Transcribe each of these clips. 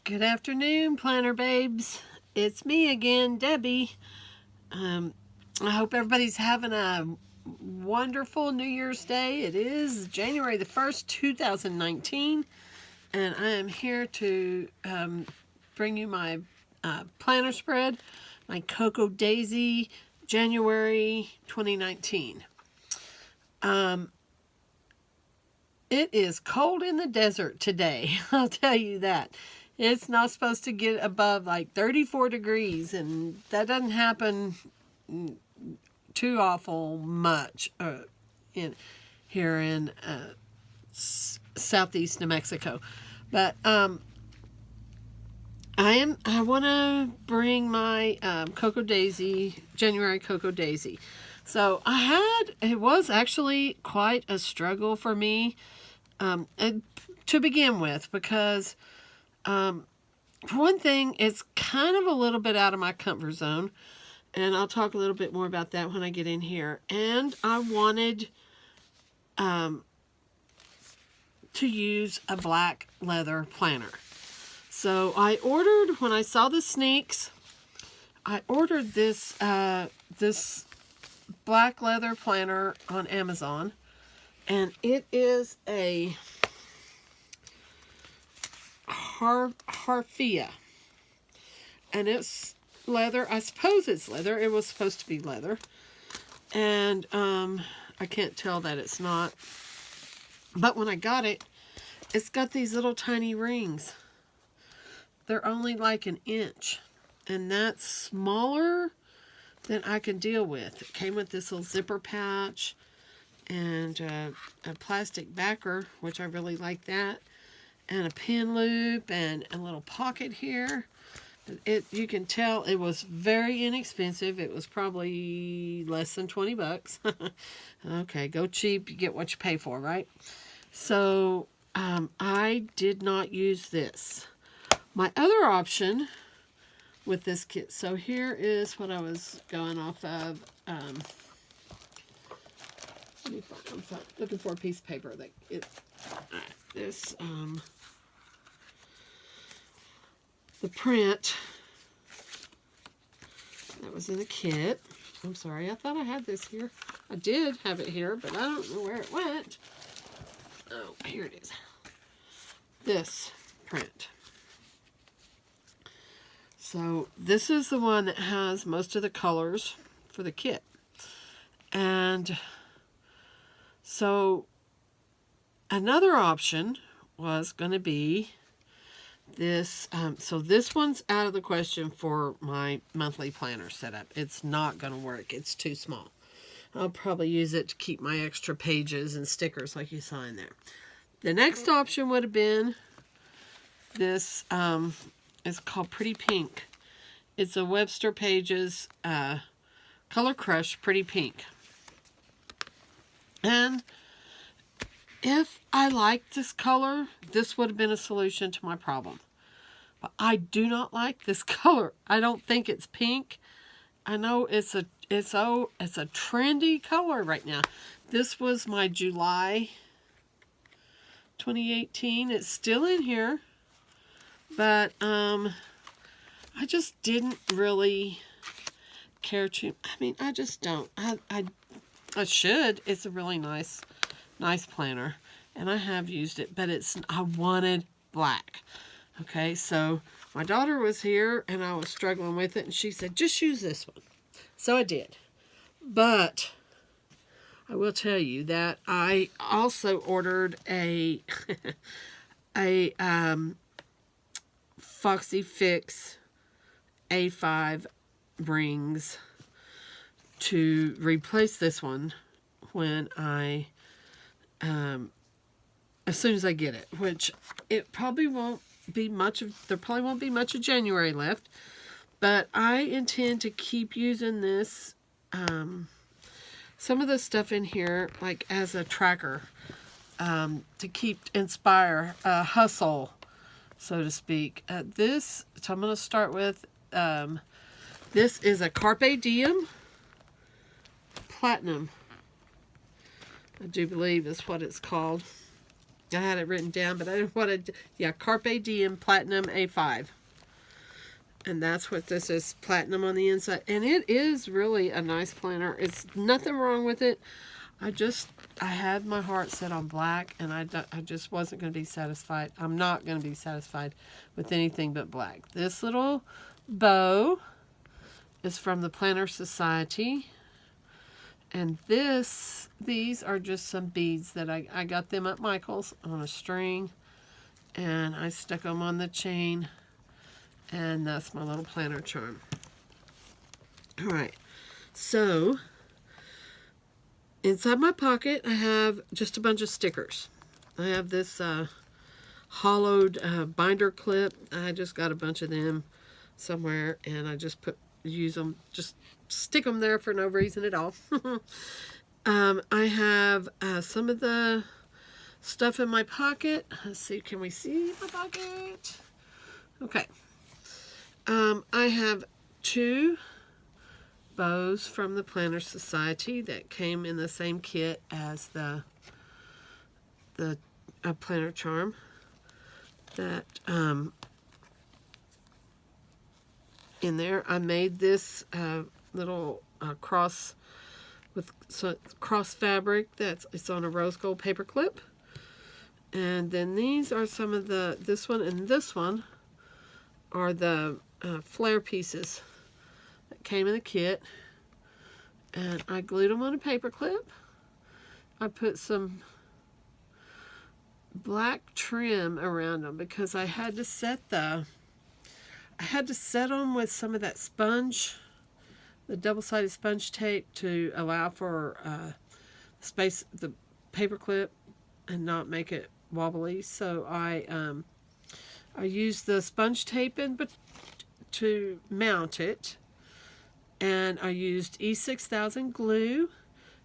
Good afternoon, planner babes. It's me again, Debbie. I hope everybody's having a wonderful New Year's Day. It is January the 1st, 2019, and I am here to bring you my planner spread, my Cocoadaisy, January 2019. It is cold in the desert today, I'll tell you that. It's not supposed to get above like 34 degrees, and that doesn't happen too awful much here in southeast New Mexico. But I want to bring my Cocoadaisy, January Cocoadaisy. So it was actually quite a struggle for me to begin with, because for one thing, it's kind of a little bit out of my comfort zone, and I'll talk a little bit more about that when I get in here. And I wanted to use a black leather planner. So I ordered, when I saw the sneaks, I ordered this this black leather planner on Amazon, and it is a Harfia, and it's leather. I suppose it's leather. It was supposed to be leather, and I can't tell that it's not. But when I got it, it's got these little tiny rings. They're only like an inch, and that's smaller than I can deal with. It came with this little zipper pouch and a plastic backer, which I really like that, and a pin loop and a little pocket here. You can tell it was very inexpensive. It was probably less than 20 bucks. Okay, go cheap, you get what you pay for, right? So I did not use this. My other option with this kit, so here is what I was going off of. Let me find, I'm looking for a piece of paper. The print that was in the kit. I'm sorry, I thought I had this here. I did have it here, but I don't know where it went. Oh, here it is. This print. So this is the one that has most of the colors for the kit. And so another option was going to be this. So this one's out of the question for my monthly planner setup. It's not going to work. It's too small. I'll probably use it to keep my extra pages and stickers like you saw in there. The next option would have been this. It's called Pretty Pink. It's a Webster Pages Color Crush Pretty Pink. And if I liked this color, this would have been a solution to my problem. But I do not like this color. I don't think it's pink. I know it's a trendy color right now. This was my July 2018. It's still in here, but I just didn't really care to. I mean, I just don't. I should. It's a really nice planner, and I have used it, but I wanted black. Okay, so my daughter was here, and I was struggling with it, and she said, just use this one. So I did. But I will tell you that I also ordered a Foxy Fix A5 rings to replace this one when I as soon as I get it, which it probably won't be much of. There probably won't be much of January left, but I intend to keep using this some of the stuff in here like as a tracker, to inspire hustle, so to speak. So I'm going to start with this is a Carpe Diem Platinum, I do believe is what it's called. I had it written down, but I didn't want to. Yeah, Carpe Diem Platinum A5. And that's what this is, platinum on the inside. And it is really a nice planner. It's nothing wrong with it. I had my heart set on black, and I just wasn't going to be satisfied. I'm not going to be satisfied with anything but black. This little bow is from the Planner Society. And these are just some beads that I got them at Michael's on a string. And I stuck them on the chain. And that's my little planner charm. All right. So, inside my pocket, I have just a bunch of stickers. I have this hollowed binder clip. I just got a bunch of them somewhere. And I just use them, just stick them there for no reason at all. I have some of the stuff in my pocket. Let's see, can we see my pocket? Okay. I have 2 bows from the Planner Society that came in the same kit as the planner charm. That in there, I made this little cross with cross fabric it's on a rose gold paper clip. And then these are some of this one and this one are the flare pieces that came in the kit, and I glued them on a paper clip. I put some black trim around them because I had to set them with some of that sponge, the double-sided sponge tape, to allow for space, the paper clip, and not make it wobbly. So I used the sponge tape to mount it, and I used E6000 glue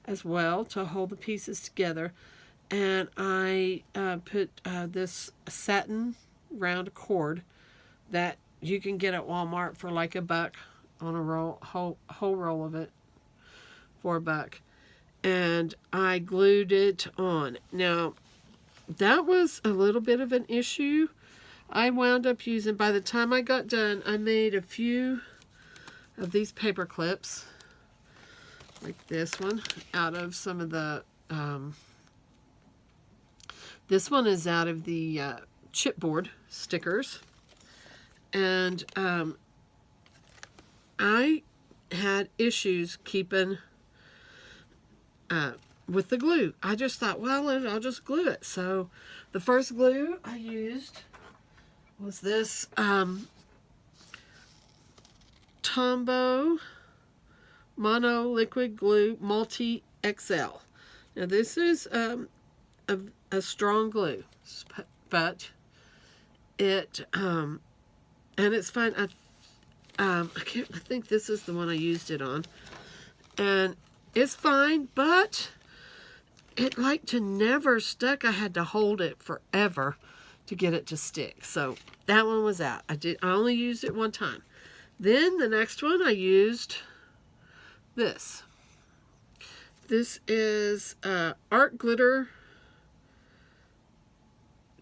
as well to hold the pieces together, and I put this satin round cord that you can get at Walmart for like $1 on a whole roll of it for $1, and I glued it on. Now that was a little bit of an issue. I wound up using, by the time I got done, I made a few of these paper clips, like this one, out of some of the, this one is out of the chipboard stickers. And I had issues keeping with the glue. I just thought, well, I'll just glue it. So the first glue I used was this Tombow Mono Liquid Glue Multi XL. Now this is a strong glue, but it and it's fine. I think this is the one I used it on, and it's fine, but it never stuck. I had to hold it forever to get it to stick. So that one was out. I only used it one time. Then the next one I used this. This is Art Glitter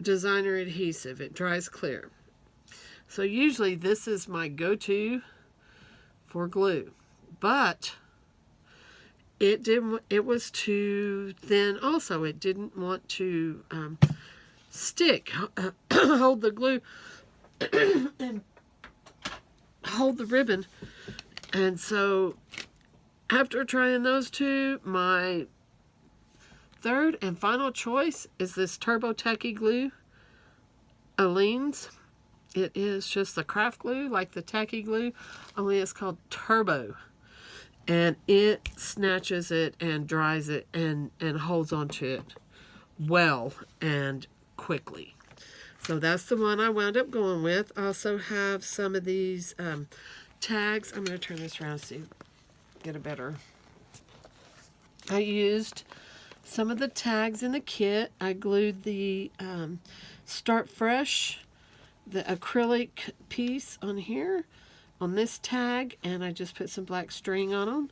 Designer Adhesive. It dries clear. So usually this is my go-to for glue, but it was too thin also. It didn't want to stick, hold the glue, and hold the ribbon. And so after trying those two, my third and final choice is this Turbo Tacky Glue, Aleene's. It is just the craft glue, like the tacky glue, only it's called Turbo. And it snatches it and dries it and holds onto it well and quickly. So that's the one I wound up going with. I also have some of these tags. I'm going to turn this around so you get a better. I used some of the tags in the kit. I glued the Start Fresh, the acrylic piece on here, on this tag, and I just put some black string on them.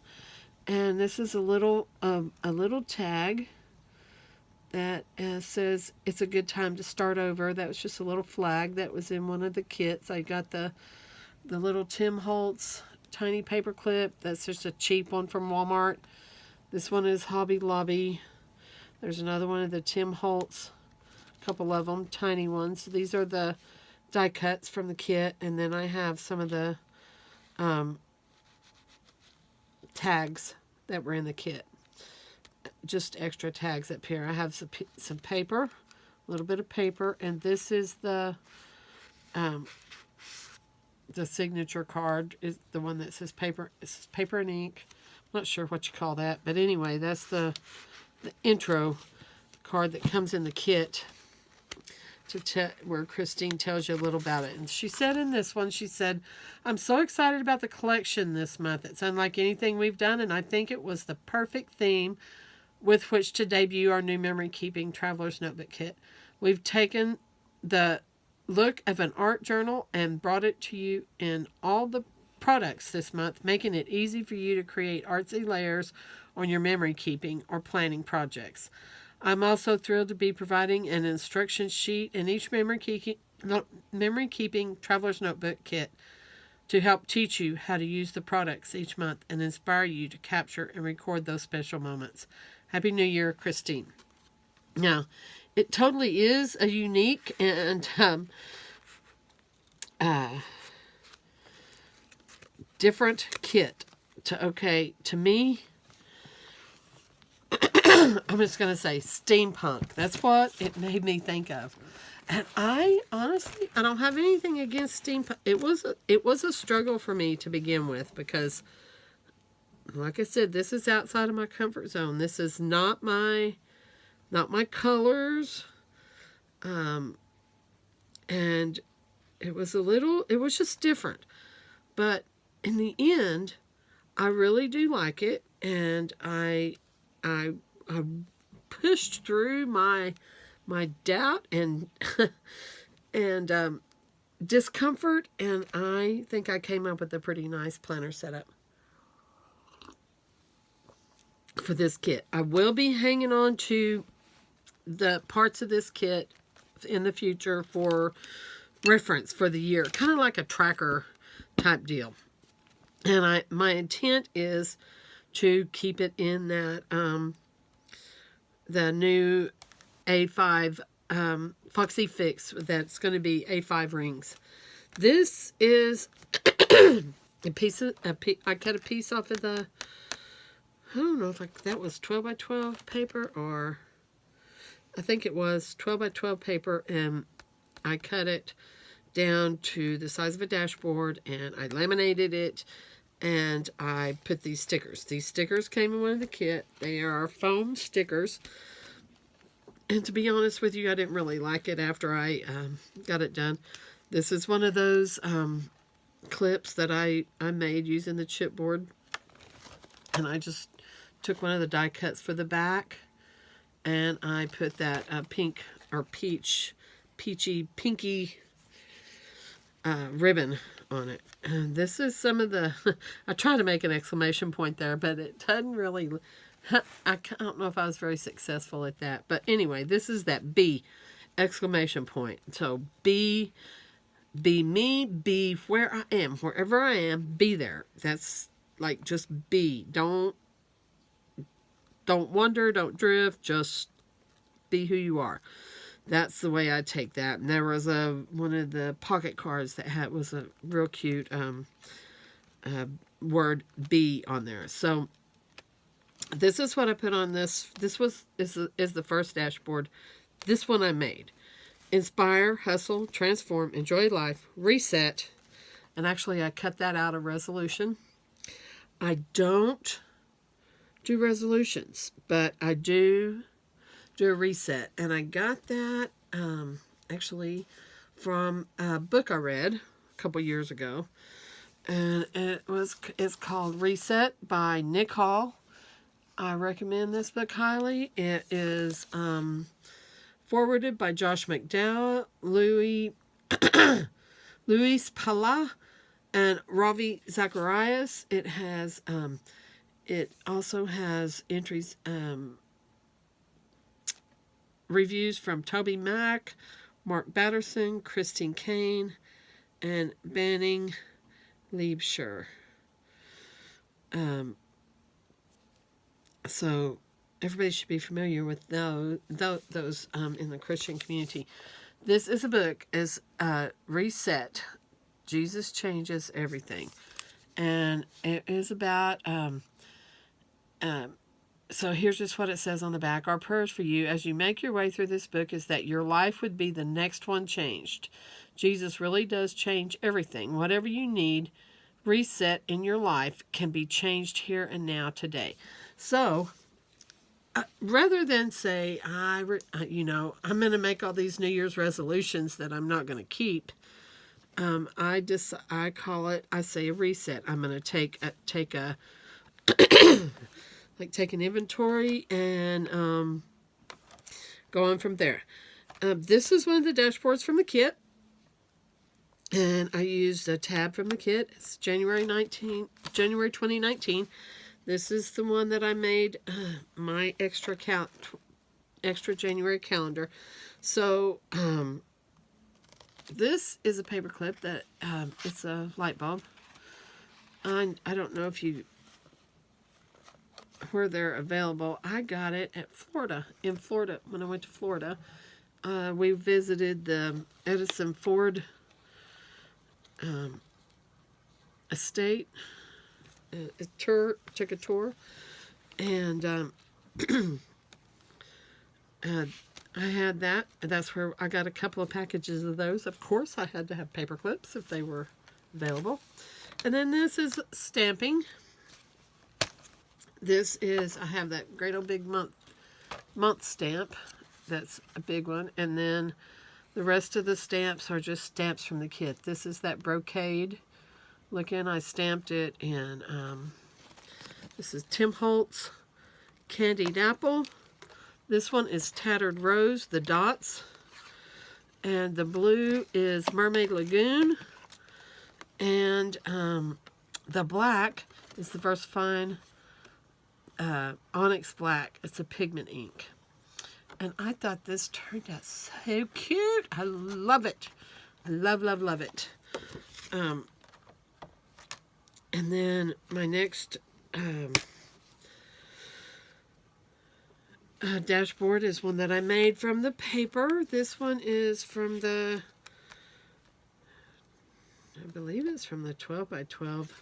And this is a little tag that says it's a good time to start over. That was just a little flag that was in one of the kits. I got the little Tim Holtz tiny paper clip. That's just a cheap one from Walmart. This one is Hobby Lobby. There's another one of the Tim Holtz, a couple of them, tiny ones. These are the die cuts from the kit, and then I have some of the tags that were in the kit. Just extra tags up here. I have some paper, a little bit of paper, and this is the signature card, is the one that says paper. It says paper and ink. I'm not sure what you call that, but anyway, that's the intro card that comes in the kit, where Christine tells you a little about it. And she said in this one, she said, "I'm so excited about the collection this month. It's unlike anything we've done, and I think it was the perfect theme with which to debut our new memory keeping traveler's notebook kit. We've taken the look of an art journal and brought it to you in all the products this month, making it easy for you to create artsy layers on your memory keeping or planning projects. I'm also thrilled to be providing an instruction sheet in each memory keeping traveler's notebook kit to help teach you how to use the products each month and inspire you to capture and record those special moments. Happy New Year, Christine." Now, it totally is a unique and different kit. To me, I'm just going to say steampunk. That's what it made me think of. And I honestly, I don't have anything against steampunk. It was a struggle for me to begin with because, like I said, this is outside of my comfort zone. This is not my colors. And it was just different. But in the end, I really do like it. And I pushed through my doubt and and discomfort, and I think I came up with a pretty nice planner setup for this kit. I will be hanging on to the parts of this kit in the future for reference for the year, kind of like a tracker type deal. And my intent is to keep it in that the new A5 Foxy Fix that's going to be A5 rings. This is I cut a piece off of the, I don't know if that was 12 by 12 paper, or I think it was 12 by 12 paper, and I cut it down to the size of a dashboard, and I laminated it, and I put these stickers. These stickers came in one of the kit. They are foam stickers. And to be honest with you, I didn't really like it after I got it done. This is one of those clips that I made using the chipboard. And I just took one of the die cuts for the back, and I put that pink or peachy pinky ribbon on it. And this is some of the, I tried to make an exclamation point there, but it doesn't really, I don't know if I was very successful at that. But anyway, this is that B exclamation point. So be me, be where I am, wherever I am, be there. That's like, just be. Don't wander, don't drift, just be who you are. That's the way I take that. And there was one of the pocket cards that was a real cute word "be" on there. So this is what I put on this. This is the first dashboard. This one I made. Inspire, hustle, transform, enjoy life, reset. And actually I cut that out of resolution. I don't do resolutions, but I do a reset. And I got that actually from a book I read a couple years ago. And it's called Reset by Nick Hall. I recommend this book highly. It is forwarded by Josh McDowell, Luis Pala, and Ravi Zacharias. It also has entries reviews from Toby Mack, Mark Batterson, Christine Kane, and Banning Liebscher. So everybody should be familiar with those in the Christian community. This is a book, is Reset. Jesus Changes Everything. And it is about, so here's just what it says on the back. Our prayers for you as you make your way through this book is that your life would be the next one changed. Jesus really does change everything. Whatever you need, reset in your life can be changed here and now today. So, rather than say, I'm going to make all these New Year's resolutions that I'm not going to keep, I say a reset. I'm going to take an inventory and go on from there. This is one of the dashboards from the kit. And I used a tab from the kit. It's January 2019. This is the one that I made my extra January calendar. So this is a paper clip that it's a light bulb. I don't know where they're available. I got it in Florida when I went to Florida. We visited the Edison Ford estate. Took a tour, and I had that. That's where I got a couple of packages of those. Of course, I had to have paper clips if they were available. And then this is stamping. This is, I have that great old big month stamp. That's a big one. And then the rest of the stamps are just stamps from the kit. This is that brocade looking. I stamped it in, this is Tim Holtz Candied Apple. This one is Tattered Rose, the dots. And the blue is Mermaid Lagoon. And the black is the VersaFine Onyx Black. It's a pigment ink. And I thought this turned out so cute. I love it. I love, love, love it. And then my next dashboard is one that I made from the paper. This one is from I believe it's from the 12 by 12.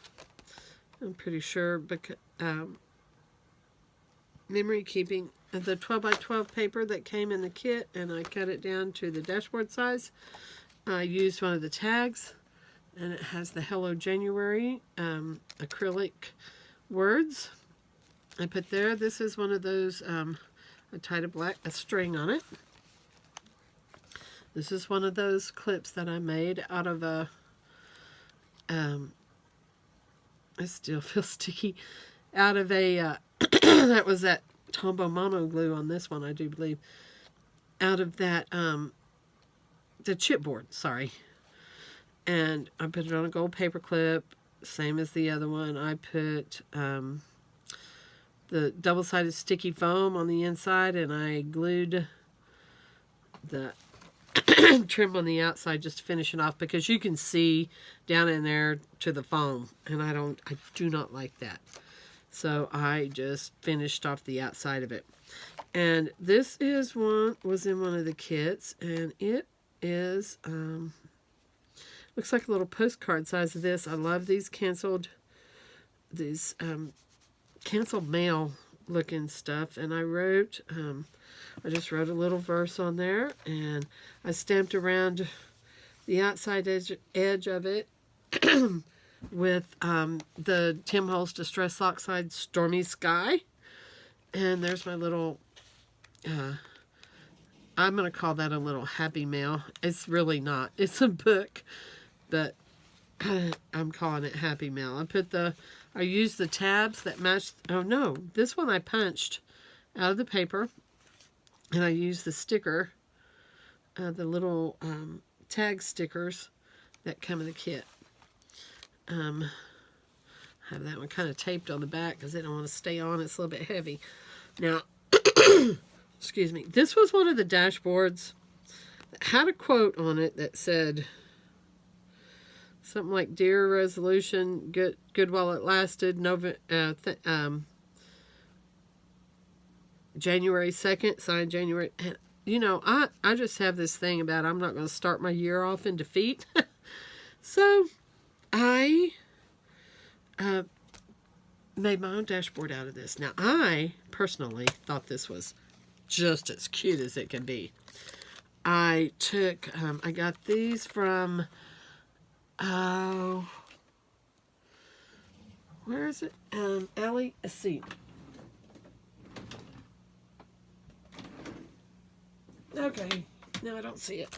I'm pretty sure, because memory keeping the 12 by 12 paper that came in the kit, and I cut it down to the dashboard size. I used one of the tags, and it has the Hello January acrylic words I put there. This is one of those, I tied a string on it. This is one of those clips that I made out of a, I still feel sticky, out of a, that was that Tombow Mono glue on this one, I do believe, out of that, the chipboard, sorry. And I put it on a gold paper clip, same as the other one. I put the double-sided sticky foam on the inside, and I glued the trim on the outside just to finish it off, because you can see down in there to the foam, and I do not like that. So I just finished off the outside of it. And this was in one of the kits, and it is, looks like a little postcard size of this. I love these canceled mail looking stuff. And I just wrote a little verse on there, and I stamped around the outside edge of it with the Tim Holtz Distress Oxide Stormy Sky. And there's my little, I'm going to call that a little happy mail. It's really not. It's a book, but I'm calling it happy mail. I used the tabs that matched, oh no, this one I punched out of the paper, and I used the sticker, the little tag stickers that come in the kit. I have that one kind of taped on the back because I don't want to stay on. It's a little bit heavy. Now, excuse me, this was one of the dashboards that had a quote on it that said something like, "Dear resolution, good while it lasted, January 2nd, signed January." And, you know, I just have this thing about I'm not going to start my year off in defeat. So I made my own dashboard out of this. Now, I personally thought this was just as cute as it can be. I took, I got these from, where is it? Cocoadaisy. Okay, now I don't see it.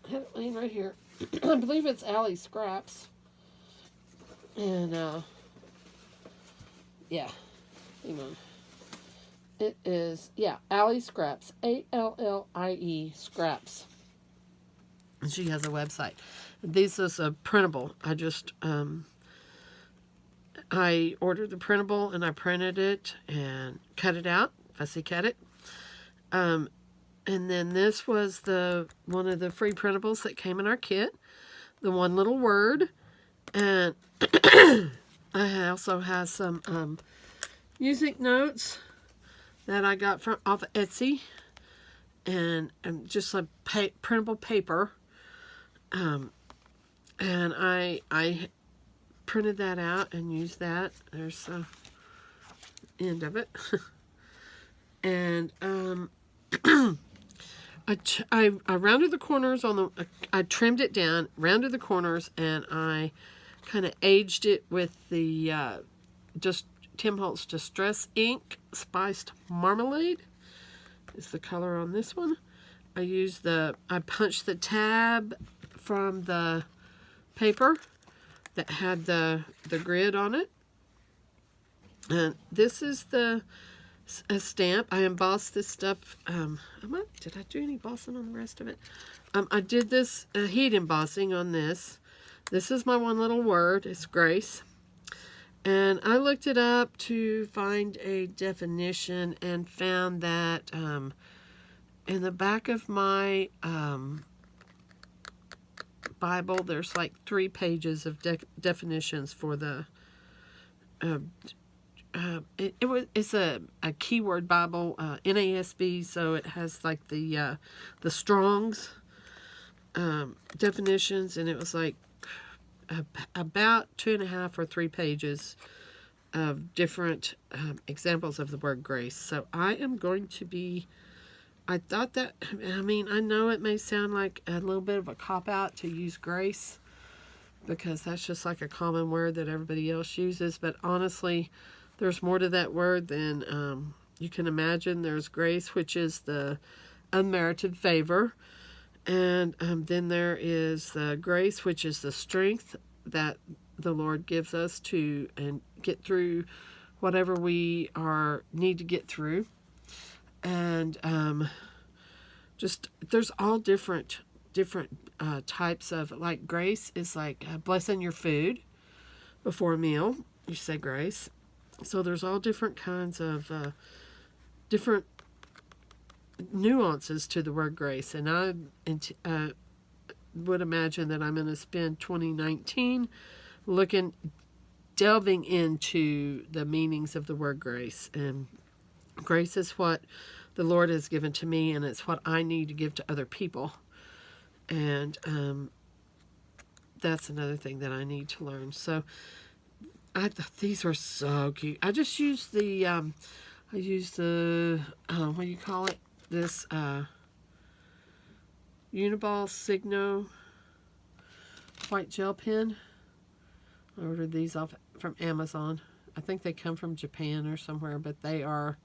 I have it laying right here. I believe it's Alley Scraps. And, yeah, hang on. It is, yeah, Alley Scraps. Allie Scraps. And she has a website. This is a printable. I just, I ordered the printable and I printed it and cut it out. Fussy cut it. And then this was one of the free printables that came in our kit. The One Little Word. And I also have some music notes that I got off of Etsy. And just like printable paper. And I printed that out and used that. There's the end of it. And I rounded the corners on the, I trimmed it down, rounded the corners, and I kind of aged it with the just Tim Holtz Distress Ink Spiced Marmalade is the color on this one. I punched the tab from the paper that had the grid on it. And this is a stamp. I embossed this stuff. Did I do any embossing on the rest of it? I did this heat embossing on this. This is my One Little Word. It's Grace. And I looked it up to find a definition and found that in the back of my Bible, there's like 3 pages of definitions for the it's a keyword Bible, NASB, so it has like the Strong's definitions, and it was like about 2.5 or 3 pages of different examples of the word grace. So I am going to be, I thought that, I mean, I know it may sound like a little bit of a cop-out to use grace, because that's just like a common word that everybody else uses, but honestly, there's more to that word than you can imagine. There's grace, which is the unmerited favor. And then there is the grace, which is the strength that the Lord gives us to and get through whatever we need to get through. And just there's all different types of, like, grace is like blessing your food before a meal. You say grace. So there's all different kinds of different nuances to the word grace. And I would imagine that I'm going to spend 2019 delving into the meanings of the word grace. And grace is what the Lord has given to me, and it's what I need to give to other people. And that's another thing that I need to learn. So I thought these were so cute. I just used the, what do you call it? This Uniball Signo white gel pen. I ordered these off from Amazon. I think they come from Japan or somewhere, but they are,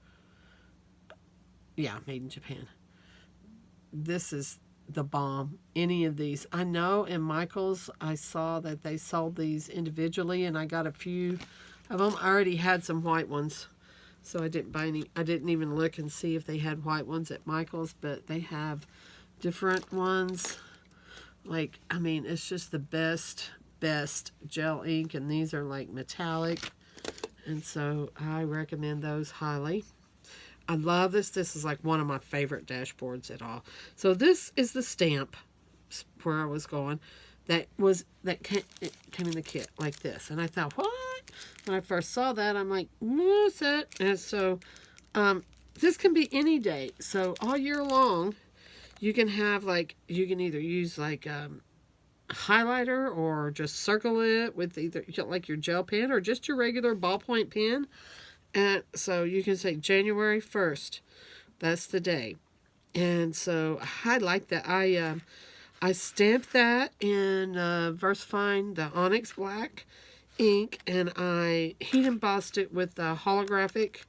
yeah, made in Japan. This is the bomb. Any of these. I know in Michael's I saw that they sold these individually, and I got a few of them. I already had some white ones, so I didn't buy any. I didn't even look and see if they had white ones at Michael's, but they have different ones. Like, I mean, it's just the best gel ink, and these are like metallic, and so I recommend those highly. I love this. This is like one of my favorite dashboards at all. So this is the stamp where I was going. That came in the kit like this. And I thought, what? When I first saw that, I'm like, what's that? And so this can be any date. So all year long, you can have like, you can either use like highlighter or just circle it with either like your gel pen or just your regular ballpoint pen. And so you can say January 1st. That's the day. And so I like that. I stamped that in VersaFine, the Onyx Black ink, and I heat embossed it with the holographic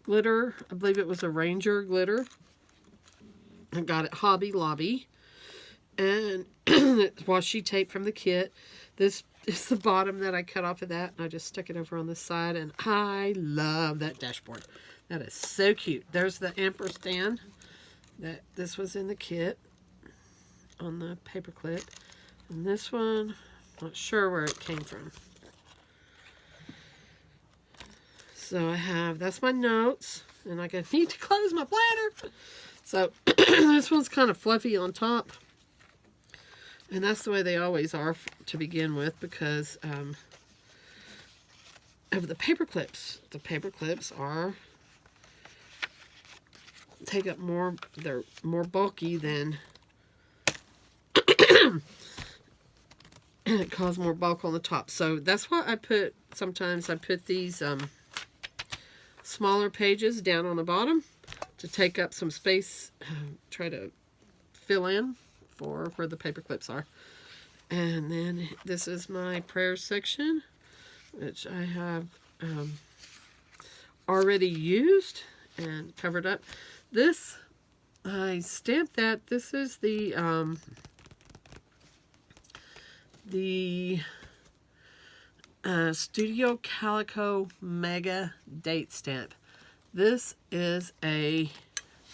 glitter. I believe it was a Ranger glitter. I got it Hobby Lobby. And washi tape from the kit. This is the bottom that I cut off of that, and I just stuck it over on the side, and I love that dashboard. That is so cute. There's the ampersand. This was in the kit on the paper clip. And this one, not sure where it came from. So I have, that's my notes, and I need to close my bladder. So this one's kind of fluffy on top. And that's the way they always are to begin with, because of the paper clips. The paper clips take up more, they're more bulky than, and it causes more bulk on the top. So that's why sometimes I put these smaller pages down on the bottom to take up some space, try to fill in for where the paper clips are. And then this is my prayer section, which I have already used and covered up. This, I stamped that. This is the Studio Calico Mega Date Stamp. This is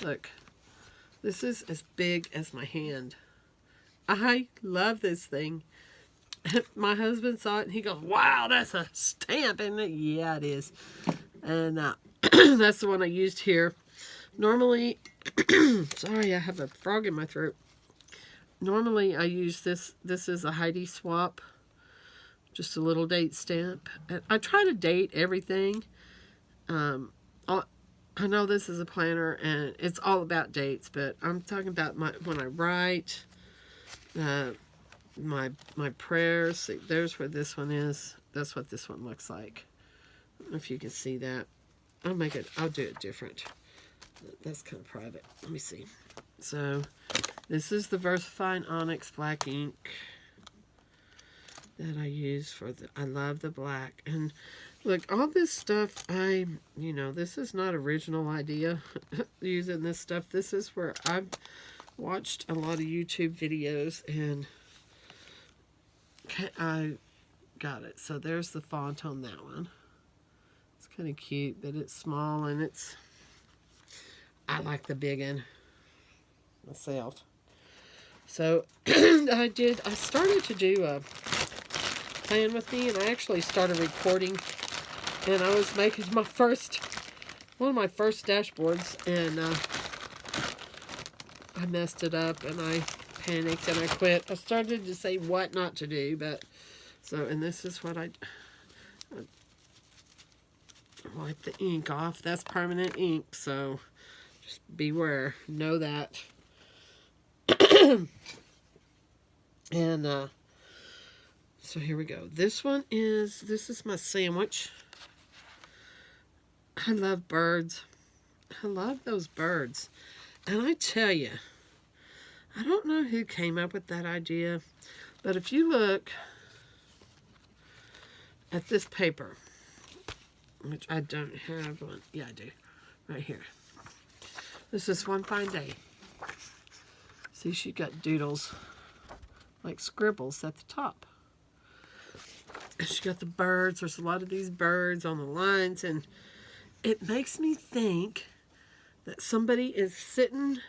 look, this is as big as my hand. I love this thing. My husband saw it and he goes, wow, that's a stamp, isn't it? Yeah, it is. And that's the one I used here. Normally, sorry, I have a frog in my throat. Normally, I use this. This is a Heidi Swap. Just a little date stamp. And I try to date everything. I know this is a planner and it's all about dates, but I'm talking about when I write. My prayers. See, there's where this one is. That's what this one looks like. I don't know if you can see that. I'll do it different. That's kind of private. Let me see. So this is the VersaFine Onyx Black ink that I use for I love the black. And look, all this stuff, this is not original idea using this stuff. This is where I've watched a lot of YouTube videos and I got it. So there's the font on that one. It's kind of cute, but it's small and I like the big one myself. So I started to do a plan with me, and I actually started recording, and I was making one of my first dashboards, and I messed it up, and I panicked, and I quit. I started to say what not to do, and this is what I wipe the ink off. That's permanent ink, so just beware. Know that. And so here we go. This is my sandwich. I love birds. I love those birds. And I tell you, I don't know who came up with that idea, but if you look at this paper, which I don't have one. Yeah, I do. Right here. This is One Fine Day. See, she got doodles, like scribbles at the top. And she got the birds. There's a lot of these birds on the lines, and it makes me think that somebody is sitting,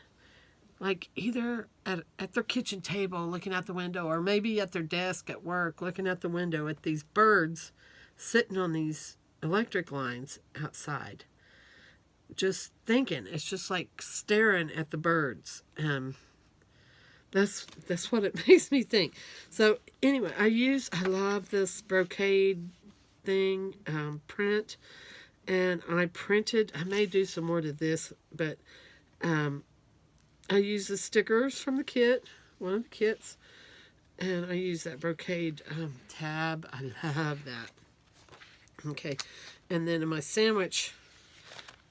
like either at their kitchen table looking out the window, or maybe at their desk at work looking out the window at these birds sitting on these electric lines outside. just thinking. It's just like staring at the birds. That's what it makes me think. So anyway, I love this brocade thing, print. And I may do some more to this, but I use the stickers from the kit, one of the kits. And I use that brocade tab. I love that. Okay. And then in my sandwich,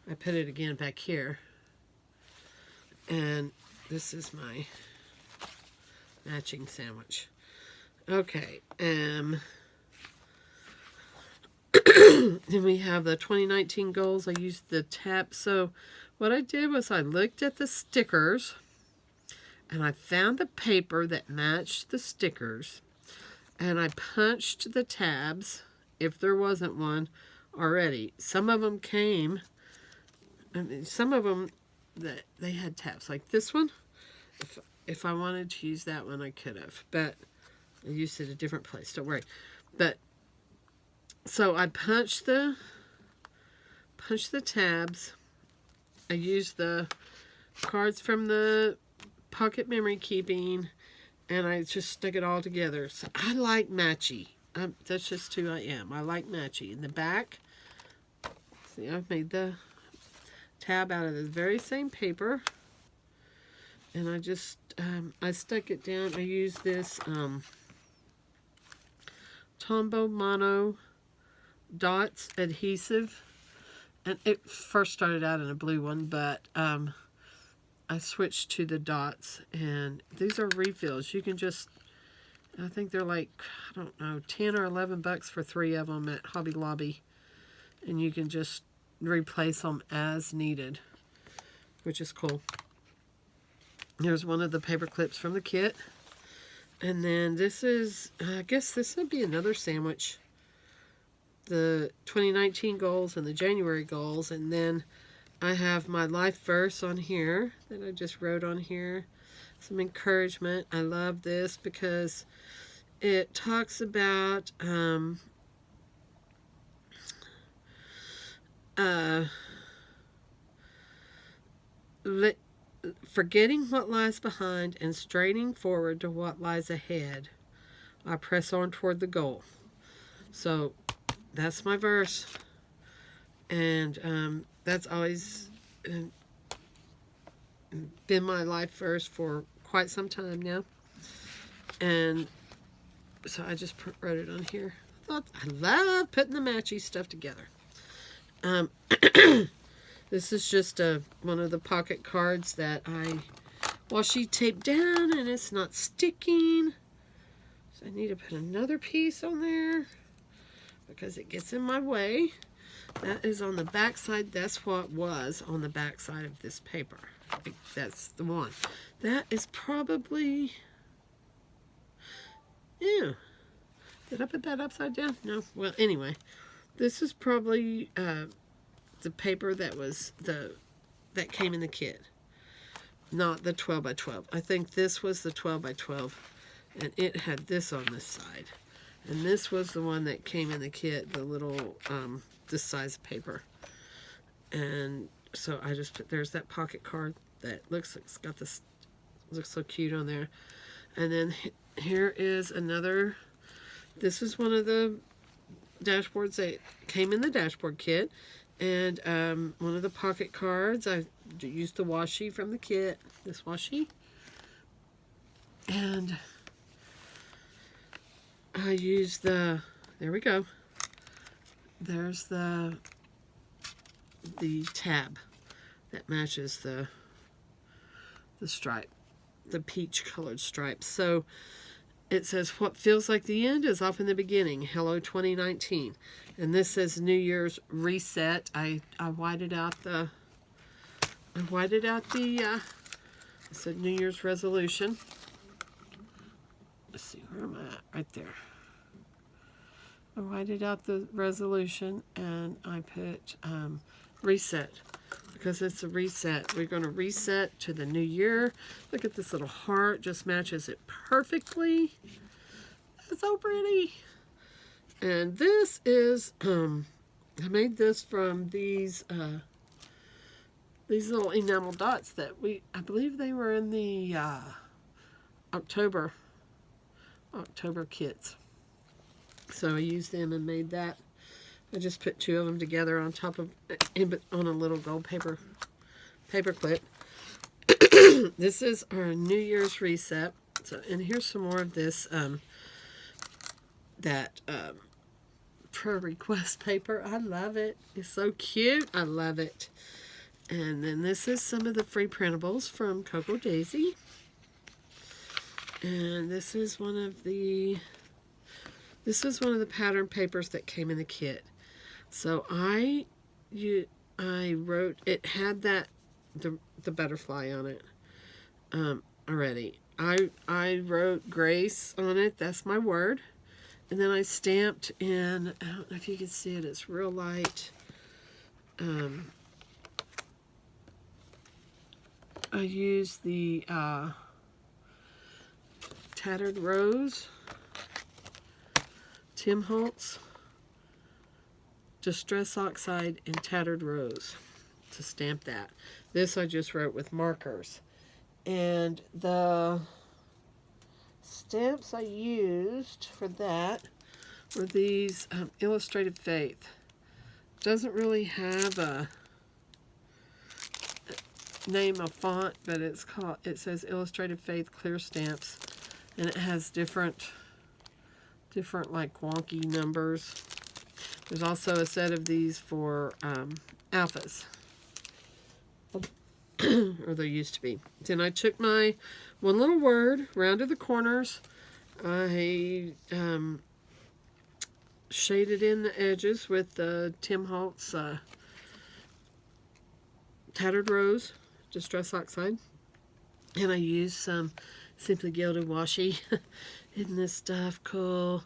I put it again back here. And this is my matching sandwich. Okay. Then we have the 2019 goals. I used the tab. So what I did was I looked at the stickers. And I found the paper that matched the stickers. And I punched the tabs, if there wasn't one already. Some of them came. I mean, some of them, they had tabs. Like this one. If I wanted to use that one, I could have. But I used it a different place. Don't worry. But, so I punched the tabs. I used the cards from the pocket memory keeping, and I just stuck it all together. So I like matchy. That's just who I am. I like matchy. In the back, see, I've made the tab out of the very same paper, and I just I stuck it down. I used this Tombow Mono Dots adhesive, and it first started out in a blue one, but I switched to the dots, and these are refills. You can just, I think they're like, I don't know, 10 or 11 bucks for 3 of them at Hobby Lobby, and you can just replace them as needed, which is cool. Here's one of the paper clips from the kit, and then this is, I guess this would be another sandwich, the 2019 goals and the January goals, and then I have my life verse on here that I just wrote on here. Some encouragement. I love this because it talks about forgetting what lies behind and straining forward to what lies ahead. I press on toward the goal. So that's my verse. And that's always been my life verse for quite some time now. And so I just wrote it on here. I love putting the matchy stuff together. This is just one of the pocket cards that I washi taped down, and it's not sticking. So I need to put another piece on there because it gets in my way. That is on the back side. That's what was on the back side of this paper. I think that's the one. That is probably, yeah. Did I put that upside down? No. Well, anyway, this is probably the paper that was that came in the kit, not the 12 by 12. I think this was the 12 by 12, and it had this on this side, and this was the one that came in the kit, the little this size of paper. And so I just put, there's that pocket card that looks like it's got this, looks so cute on there. And then here is another, this is one of the dashboards that came in the dashboard kit, and one of the pocket cards. I used the washi from the kit, this washi, and I used the, there we go, there's the tab that matches the stripe, the peach colored stripe. So it says, what feels like the end is often the beginning. Hello 2019. And this says New Year's reset. I whited out the it said New Year's resolution. Let's see, where am I at? Right there. I whited out the resolution, and I put reset, because it's a reset. We're going to reset to the new year. Look at this little heart, just matches it perfectly. It's so pretty. And this is I made this from these these little enamel dots that I believe they were in the October kits. So I used them and made that. I just put 2 of them together on top of, on a little gold paper clip. This is our New Year's reset. So, and here's some more of this, prayer request paper. I love it. It's so cute. I love it. And then this is some of the free printables from Cocoadaisy. And this is one of the pattern papers that came in the kit. So I wrote, it had the butterfly on it already. I wrote Grace on it. That's my word. And then I stamped in, I don't know if you can see it, it's real light. I used the Tattered Rose, Tim Holtz, Distress Oxide, and Tattered Rose to stamp that. This I just wrote with markers. And the stamps I used for that were these Illustrated Faith. Doesn't really have a name of font, but it says Illustrated Faith Clear Stamps, and it has different like wonky numbers. There's also a set of these for alphas. Or there used to be. Then I took my one little word, rounded the corners. I shaded in the edges with the Tim Holtz Tattered Rose, Distress Oxide. And I used some Simply Gilded washi. Isn't this stuff cool?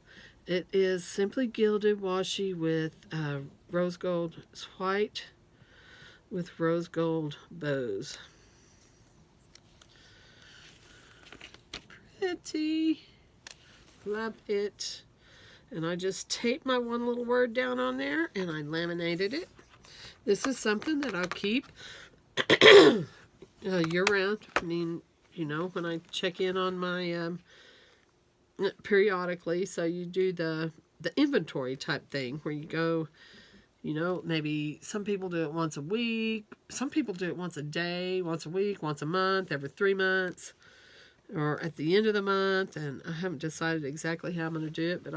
It is Simply Gilded washi with rose gold. It's white with rose gold bows. Pretty. Love it. And I just taped my one little word down on there and I laminated it. This is something that I'll keep year round. I mean, you know, when I check in on my periodically, so you do the inventory type thing where you go, you know, maybe some people do it once a week, some people do it once a day, once a week, once a month, every 3 months, or at the end of the month. And I haven't decided exactly how I'm going to do it, but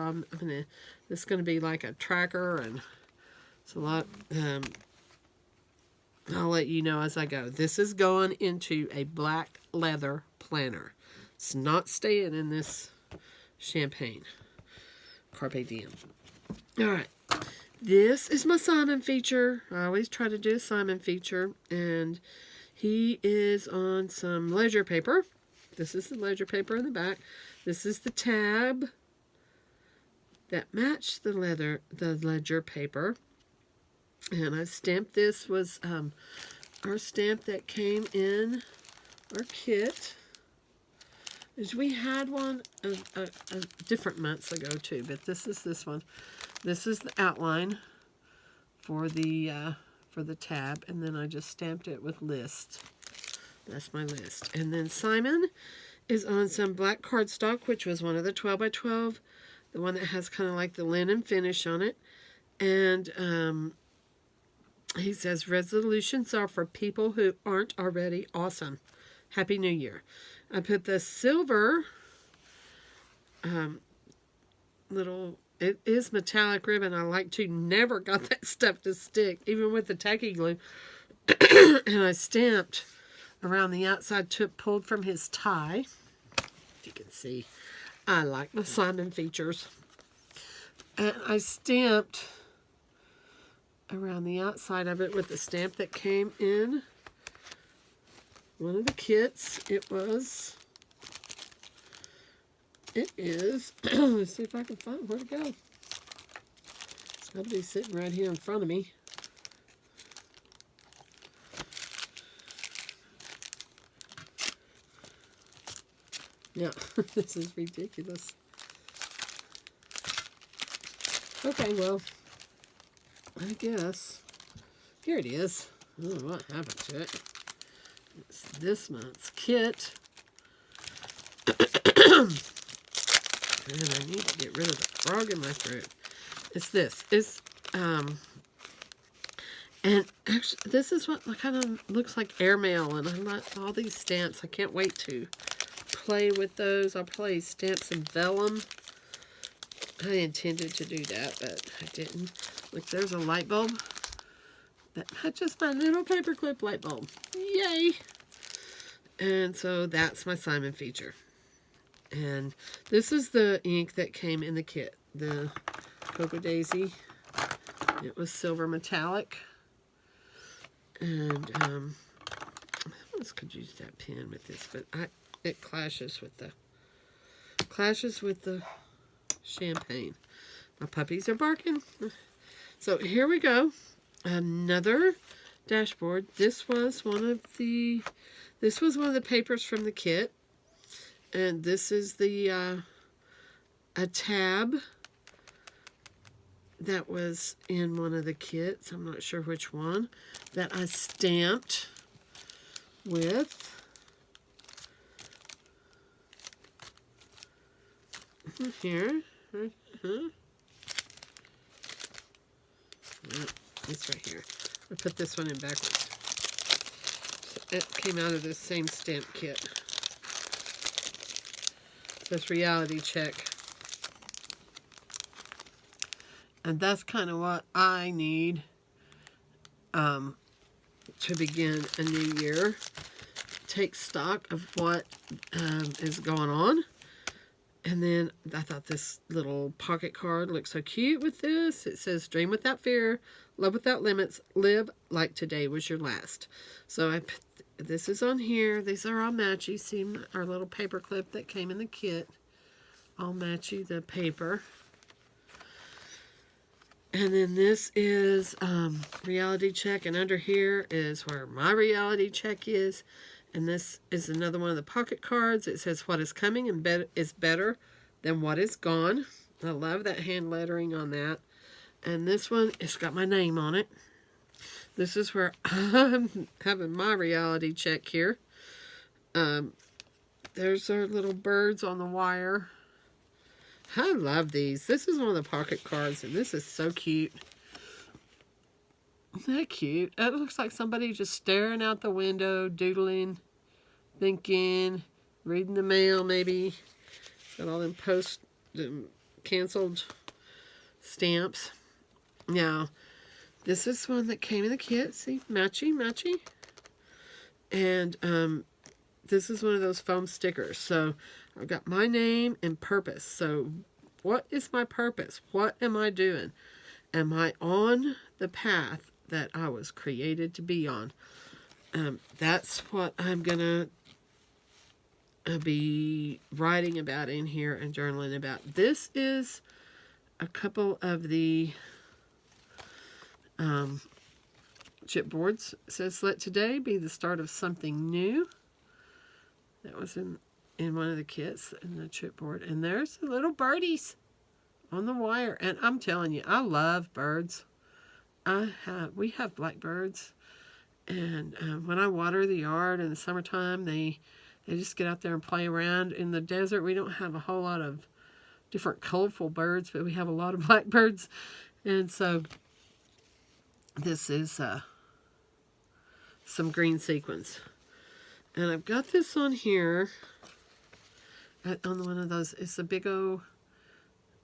this is going to be like a tracker, and it's a lot. I'll let you know as I go. This is going into a black leather planner. It's not staying in this champagne. Carpe diem. All right. This is my Simon feature. I always try to do a Simon feature. And he is on some ledger paper. This is the ledger paper in the back. This is the tab that matched the ledger paper. And I stamped this, was our stamp that came in our kit. We had one a different months ago too, but this is this one. This is the outline for the tab, and then I just stamped it with list. That's my list. And then Simon is on some black cardstock, which was one of the 12 by 12, the one that has kind of like the linen finish on it. And he says, resolutions are for people who aren't already awesome. Happy New Year. I put the silver it is metallic ribbon. I like to never got that stuff to stick, even with the tacky glue. And I stamped around the outside, pulled from his tie. If you can see, I like my Simon features. And I stamped around the outside of it with the stamp that came in one of the kits. It is, let's see if I can find where to go. It's got to be sitting right here in front of me. Yeah, this is ridiculous. Okay, well, I guess. Here it is. Oh, what happened to it? It's this month's kit. And I need to get rid of the frog in my throat. It's this. It's, and actually, this is what kind of looks like airmail. And I like all these stamps. I can't wait to play with those. I'll play stamps and vellum. I intended to do that, but I didn't. Look, there's a light bulb. That matches my little paperclip light bulb. Yay! And so that's my Simon feature. And this is the ink that came in the kit. The Cocoadaisy. It was silver metallic. And I almost could use that pen with this, but it clashes with the champagne. My puppies are barking. So here we go. Another dashboard. This was one of the papers from the kit. And this is the a tab that was in one of the kits. I'm not sure which one, that I stamped with here. It's right here. I put this one in backwards. It came out of the same stamp kit. This reality check. And that's kind of what I need to begin a new year. Take stock of what is going on. And then I thought this little pocket card looked so cute with this. It says, dream without fear, love without limits, live like today was your last. So I put, this is on here. These are all matchy. See our little paper clip that came in the kit. All matchy, the paper. And then this is reality check. And under here is where my reality check is. And this is another one of the pocket cards. It says what is coming and is better than what is gone. I love that hand lettering on that. And this one, it's got my name on it. This is where I'm having my reality check here. There's our little birds on the wire. I love these. This is one of the pocket cards, and this is so cute. Isn't that cute? It looks like somebody just staring out the window, doodling, thinking, reading the mail maybe. Got all them canceled stamps. Now, this is one that came in the kit. See, matchy, matchy. And this is one of those foam stickers. So I've got my name and purpose. So what is my purpose? What am I doing? Am I on the path that I was created to be on? That's what I'm going to be writing about in here and journaling about. This is a couple of the chipboards. It says, let today be the start of something new. That was in one of the kits in the chipboard. And there's the little birdies on the wire. And I'm telling you, I love birds. We have blackbirds. And when I water the yard in the summertime, they just get out there and play around. In the desert, we don't have a whole lot of different colorful birds, but we have a lot of blackbirds. And so this is some green sequins. And I've got this on here, on one of those. It's a big old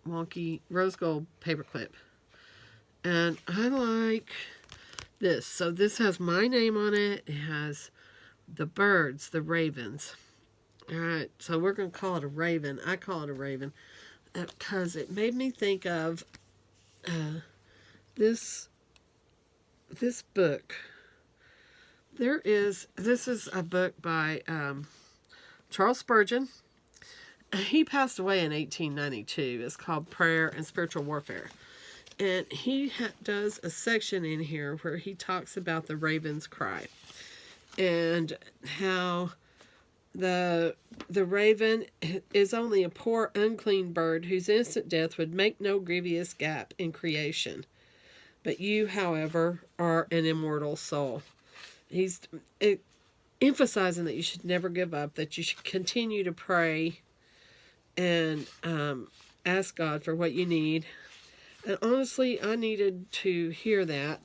wonky rose gold paperclip. And I like this. So this has my name on it. It has the birds, the ravens. All right, so we're going to call it a raven. I call it a raven because it made me think of this book. This is a book by Charles Spurgeon. He passed away in 1892. It's called Prayer and Spiritual Warfare. And he does a section in here where he talks about the raven's cry. And how the raven is only a poor, unclean bird whose instant death would make no grievous gap in creation. But you, however, are an immortal soul. He's emphasizing that you should never give up, that you should continue to pray and ask God for what you need. And honestly, I needed to hear that.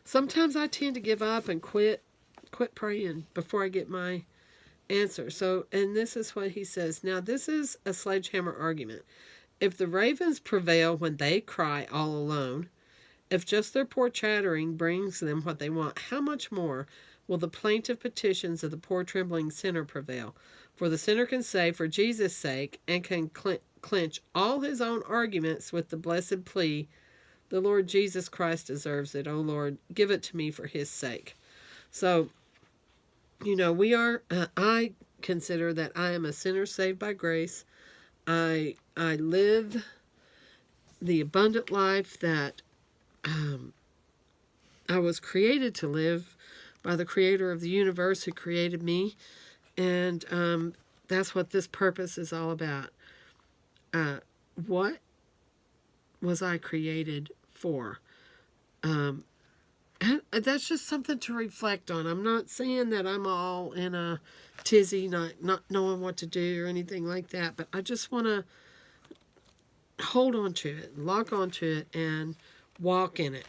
Sometimes I tend to give up and quit praying before I get my answer. So, and this is what he says. Now, this is a sledgehammer argument. If the ravens prevail when they cry all alone, if just their poor chattering brings them what they want, how much more will the plaintive petitions of the poor trembling sinner prevail? For the sinner can say, for Jesus' sake, and can clinch all his own arguments with the blessed plea, the Lord Jesus Christ deserves it. O Lord, give it to me for his sake. So, you know, we are, I consider that I am a sinner saved by grace. I live the abundant life that I was created to live by the creator of the universe who created me. And that's what this purpose is all about. What was I created for? And that's just something to reflect on. I'm not saying that I'm all in a tizzy, not knowing what to do or anything like that, but I just want to hold on to it, lock onto it, and walk in it.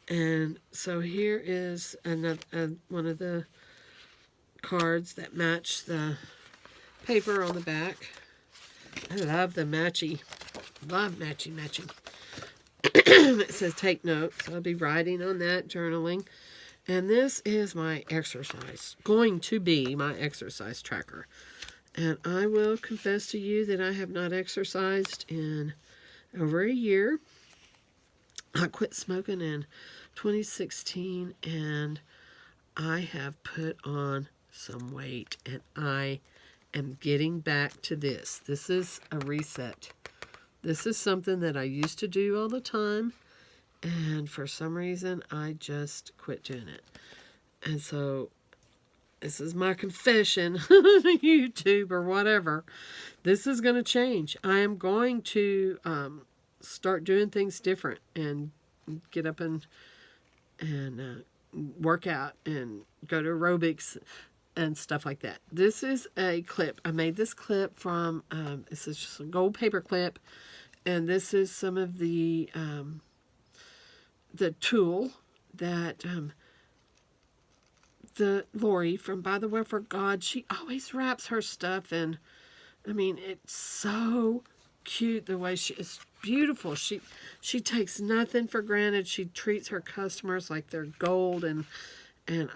And so here is another one of the cards that match the paper on the back. I love the matchy. Love matchy. It says take notes. So I'll be writing on that, journaling. And this is my exercise. Going to be my exercise tracker. And I will confess to you that I have not exercised in over a year. I quit smoking in 2016, and I have put on some weight, and I am getting back to this. This is a reset. This is something that I used to do all the time, and for some reason, I just quit doing it. And so, this is my confession, YouTube or whatever. This is going to change. I am going to start doing things different and get up and work out and go to aerobics and stuff like that. This is a clip. I made this clip from, this is just a gold paper clip, and this is some of the tool that the Lori from By the Word for God, she always wraps her stuff in. I mean, it's so cute the way she is. Beautiful. She takes nothing for granted. She treats her customers like they're gold, and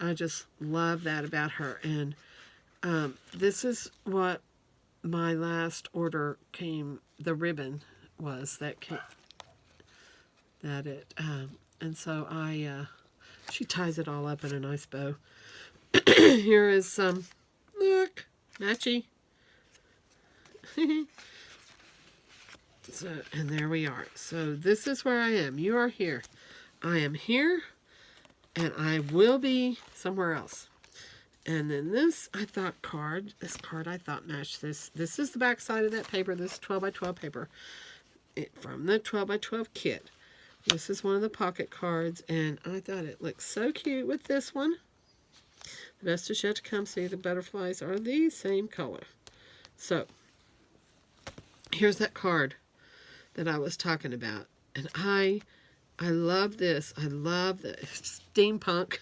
I just love that about her. And this is what my last order came. The ribbon was that came. And so she ties it all up in a nice bow. Here is some. Look, matchy. So, and there we are. So this is where I am. You are here. I am here, and I will be somewhere else. And then this, I thought this card I thought matched this. This is the back side of that paper. This 12 by 12 paper from the 12 by 12 kit. This is one of the pocket cards, and I thought it looked so cute with this one. The best is yet to come. See, the butterflies are the same color. So, here's that card that I was talking about. And I love this. I love the steampunk.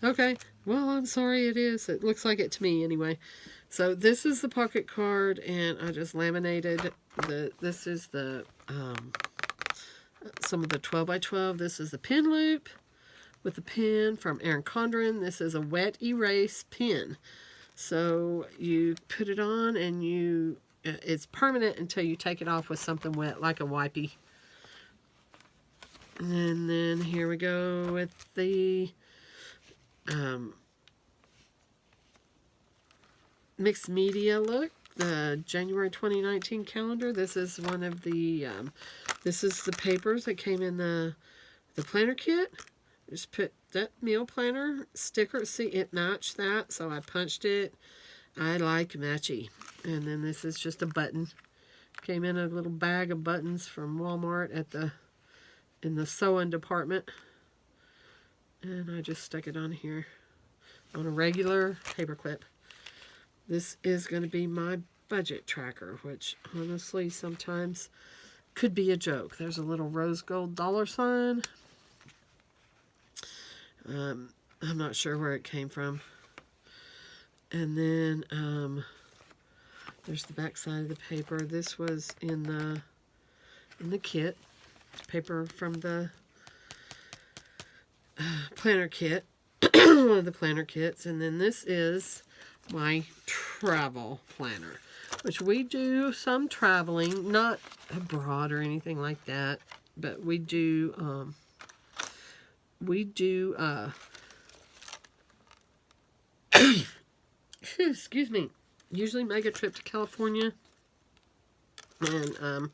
Okay. Well, I'm sorry it is. It looks like it to me anyway. So this is the pocket card, and I just laminated this is the some of the 12 by 12. This is the pen loop with the pen from Erin Condren. This is a wet erase pen. So you put it on, and it's permanent until you take it off with something wet, like a wipey. And then here we go with the mixed media look, the January 2019 calendar. This is one of the, this is the papers that came in the planner kit. Just put that meal planner sticker. See, it matched that, so I punched it. I like matchy. And then this is just a button. Came in a little bag of buttons from Walmart in the sewing department. And I just stuck it on here on a regular paper clip. This is going to be my budget tracker, which honestly sometimes could be a joke. There's a little rose gold dollar sign. I'm not sure where it came from. And then there's the back side of the paper. This was in the kit, paper from the planner kit, one of the planner kits. And then this is my travel planner, which we do some traveling, not abroad or anything like that, but we do excuse me, usually make a trip to California. And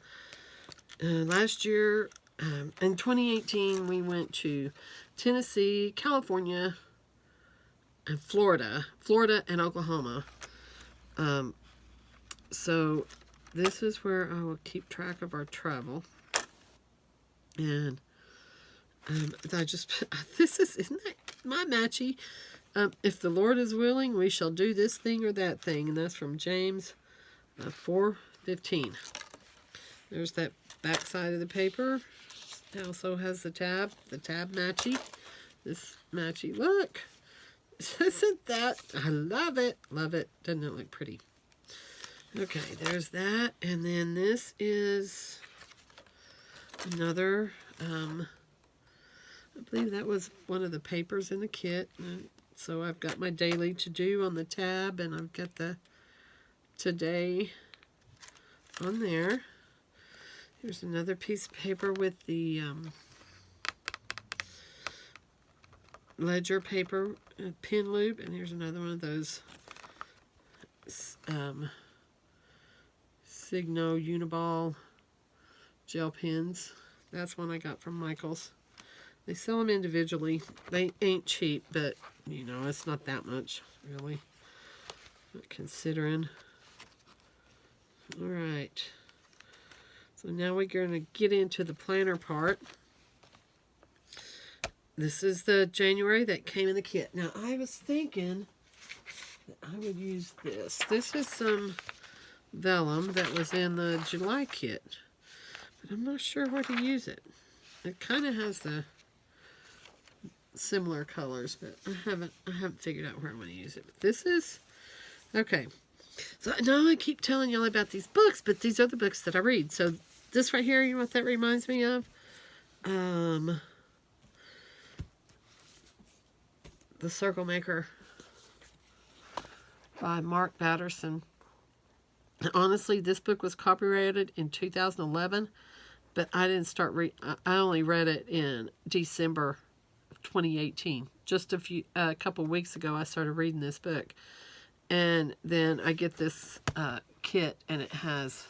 last year, in 2018, we went to Tennessee, California, and Florida and Oklahoma. So this is where I will keep track of our travel. And I just, isn't that my matchy? If the Lord is willing, we shall do this thing or that thing. And that's from James 4:15. There's that back side of the paper. It also has the tab matchy. This matchy look. Isn't that? I love it. Love it. Doesn't it look pretty? Okay, there's that. And then this is another, I believe that was one of the papers in the kit. So I've got my daily to-do on the tab, and I've got the today on there. Here's another piece of paper with the ledger paper pin loop, and here's another one of those Signo Uniball gel pens. That's one I got from Michael's. They sell them individually. They ain't cheap, but you know, it's not that much, really. Not considering. Alright. So now we're going to get into the planner part. This is the January that came in the kit. Now, I was thinking that I would use this. This is some vellum that was in the July kit. But I'm not sure where to use it. It kind of has the similar colors, but I haven't figured out where I'm going to use it. But this is okay. So now I keep telling y'all about these books, but these are the books that I read. So this right here, you know what that reminds me of? The Circle Maker by Mark Batterson. Honestly, this book was copyrighted in 2011, but I didn't start I only read it in December 2018. Just a couple weeks ago, I started reading this book, and then I get this kit, and it has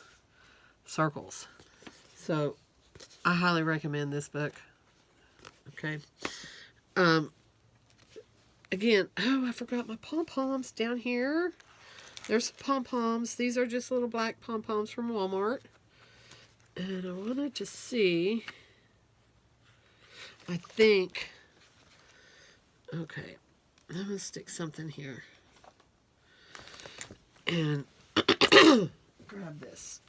circles. So I highly recommend this book. Okay. Again, oh, I forgot my pom-poms down here. There's pom-poms. These are just little black pom-poms from Walmart. And I wanted to see, I think, okay, I'm going to stick something here. And grab this.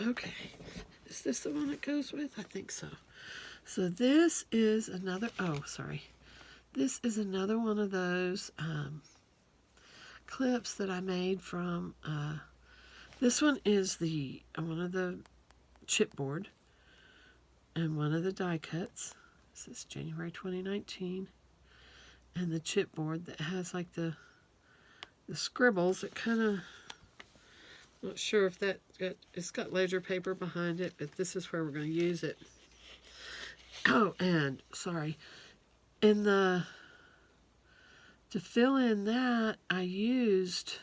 Okay, is this the one it goes with? I think so. So this is another, oh, sorry. This is another one of those clips that I made from, this one is one of the chipboard and one of the die cuts. This is January 2019. And the chipboard that has like the scribbles. It kind of, not sure if it's got ledger paper behind it, but this is where we're going to use it. Oh, and sorry, to fill in that, I used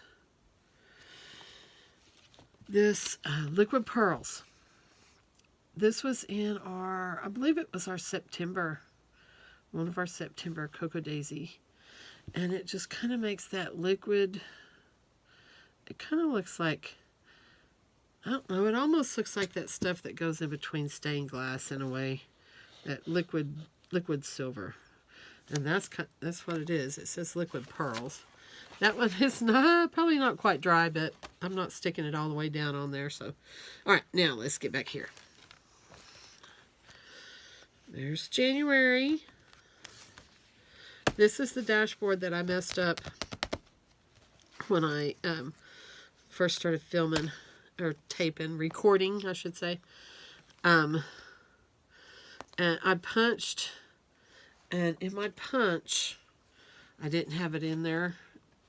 this liquid pearls. This was in I believe it was our September, one of our September Cocoadaisy, and it just kind of makes that liquid. It kind of looks like I don't know. It almost looks like that stuff that goes in between stained glass in a way. That liquid silver. And that's what it is. It says liquid pearls. That one is probably not quite dry, but I'm not sticking it all the way down on there. So, all right, now let's get back here. There's January. This is the dashboard that I messed up when I first started filming, or recording, I should say. And I punched, and in my punch, I didn't have it in there,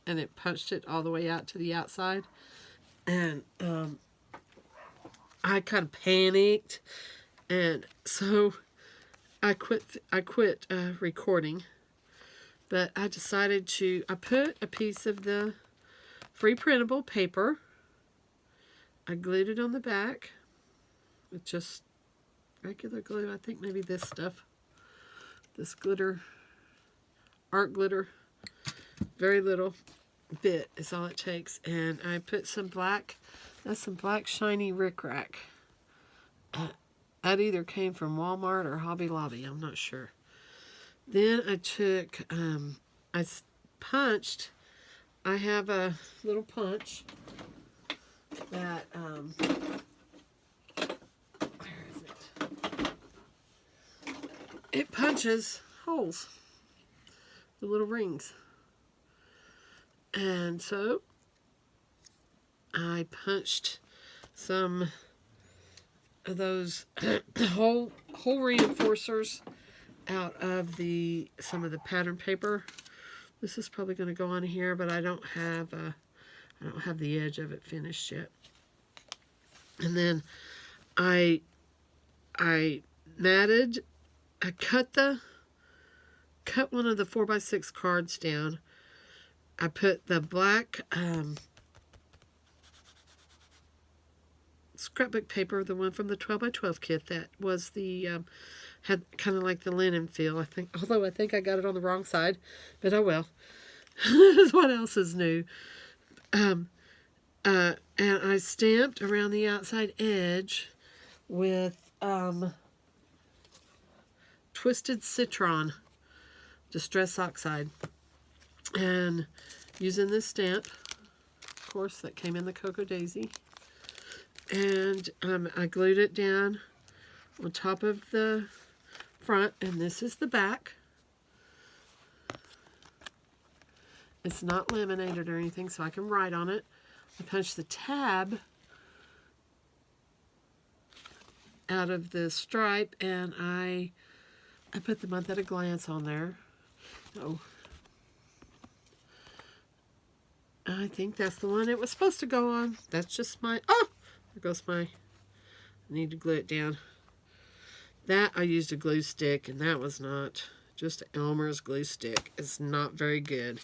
and it punched it all the way out to the outside. And I kind of panicked, and so I quit recording. But I decided I put a piece of the free printable paper. I glued it on the back with just regular glue. I think maybe this stuff. This glitter, art glitter. Very little bit is all it takes. And I put some black, that's some black shiny rickrack. That either came from Walmart or Hobby Lobby. I'm not sure. Then I took, I punched, I have a little punch that, where is it? It punches holes, the little rings. And so I punched some of those hole reinforcers out of some of the pattern paper. This is probably going to go on here, but I don't have the edge of it finished yet. And then I matted. I cut one of the 4x6 cards down. I put the black scrapbook paper, the one from the 12x12 kit, that was the had kind of like the linen feel, I think, although I think I got it on the wrong side, but oh well. What else is new? And I stamped around the outside edge with Twisted Citron Distress Oxide, and using this stamp, of course, that came in the Cocoadaisy, and I glued it down on top of the front, and this is the back. It's not laminated or anything, so I can write on it. I punched the tab out of the stripe, and I put the month at a glance on there. Oh, I think that's the one it was supposed to go on. That's just my, oh, there goes my, I need to glue it down. That I used a glue stick, and that was not, just Elmer's glue stick. It's not very good.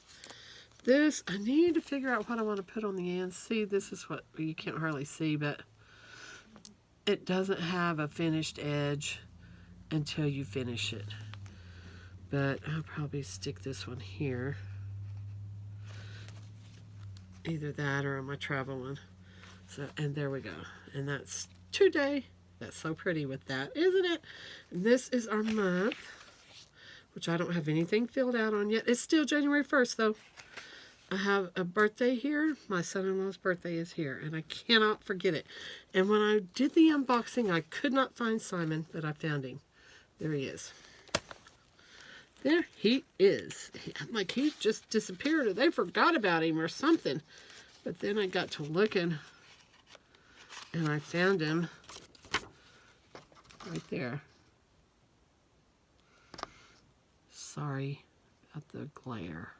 This, I need to figure out what I want to put on the end. See, this is what you can't hardly see, but it doesn't have a finished edge until you finish it. But I'll probably stick this one here. Either that or on my travel one. So, and there we go. And that's today. That's so pretty with that, isn't it? And this is our month, which I don't have anything filled out on yet. It's still January 1st, though. I have a birthday here. My son-in-law's birthday is here, and I cannot forget it. And when I did the unboxing, I could not find Simon, but I found him. There he is. There he is. I'm like, he just disappeared, or they forgot about him or something. But then I got to looking, and I found him right there. Sorry about the glare.